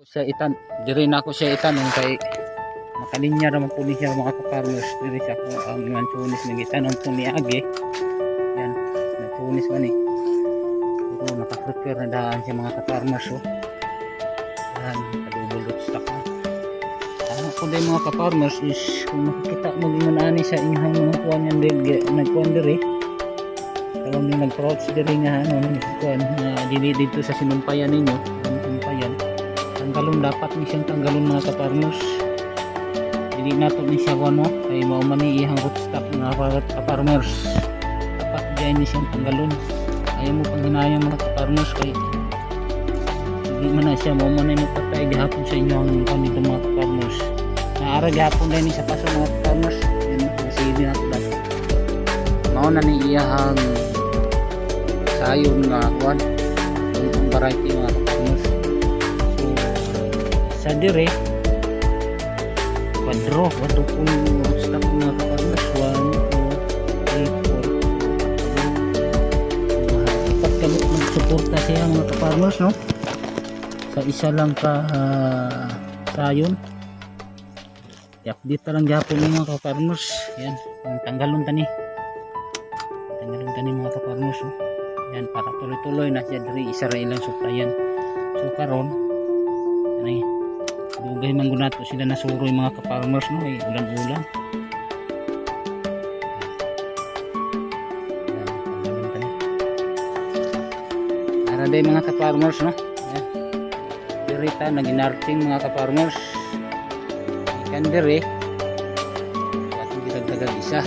Siya itan, diri na ako siya itanong kay makalinya naman po niya mga ka-farmers. Diri siya kung ang mga tunis ng itanong po ni Age. Yan, natunis man eh. Pero naka-prepare na daan siya mga ka-farmers. Oh. Yan, kadubulot stock na. Ako din mga ka-farmers is kung makikita mo din ani sa inyong mga kuwan yan nagkuhan diri. Tawag nyo nag-approach diri nga nagkuhan dito sa sinumpayan ninyo. Sinumpayan. Tanggalon dapat ni siyang tanggalon mga ka-farmers. Dili nato ni siya kuno kay mao man ni ihang rootstock mga ka-farmers. Dapat diyan ni siyang tanggalon. Ayaw mo pang hinayang mga ka-farmers kay hindi man na siya mao man ni patay gihapon sa inyo ang kanito mga ka-farmers. Naara gihapon din ni sa paso mga ka-farmers. Yan kasi hindi nato dapat. Mao na ni iyang sayon nga kuan ang variety mga ka-farmers. Sa dire kwadro kung rootstock mga ka-farmers 1, 2, 3, 4 dapat kami magsuporta siya mga ka-farmers no sa isa lang ka sayon i-update lang gapon mga ka-farmers. Yan tanggalon tani mga ka-farmers no? Yan para tuloy-tuloy na siya dire isa ra ilang suplayan. So karon ani dugay man gunato sila nasuroy mga ka-farmers no ay ulan-ulan. Para day mga ka-farmers no. Dirita naginarting mga ka-farmers. Ikan dire ating gidagdagan isa.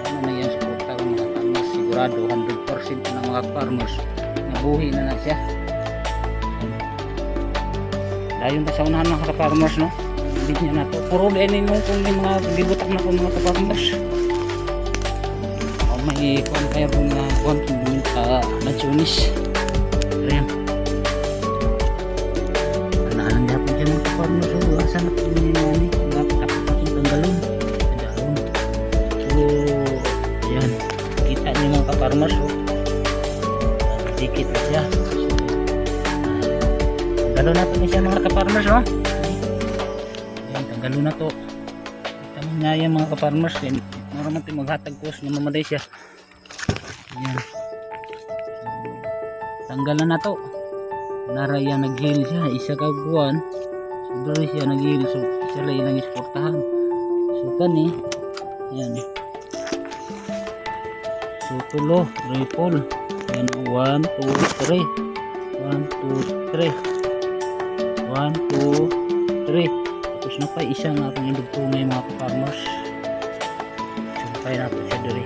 Ano na yan suporta ng mga farmers sigurado 100% ng mga farmers nabuhi na siya. Dayon pa sa unahan mga ka-farmers no. Hindi niya na to. Puro din nung kung may mga gibutak na kung mga ka-farmers. May kuwan kayo kung kuwan nagsunis. Ayan. Anaan niya po dyan mga ka-farmers. Asan na po niya yan. Dapat tanggalin. Dayon. So, ayan. Kita niyo mga ka-farmers. Dikit na siya. Tanggalon na to niya siya mga ka-farmers no. Ayan, tanggalon na to. Kita mo nga yan mga ka-farmers. Maraman tayo maghatag ko na mamaday siya. Ayan. Tanggalan na to. Naraya nag-heal siya. Isa ka buwan. Sobra siya nag-heal. So isa lang ilang isportahan. So kani. Ayan. So tulo. Ripple. Ayan. 1, 2, 3. 1, 2, 3. 1, 2, 3. Tapos na pa isa nga itong indugtungay mga ka-farmers. Sumpay na ito siya diri.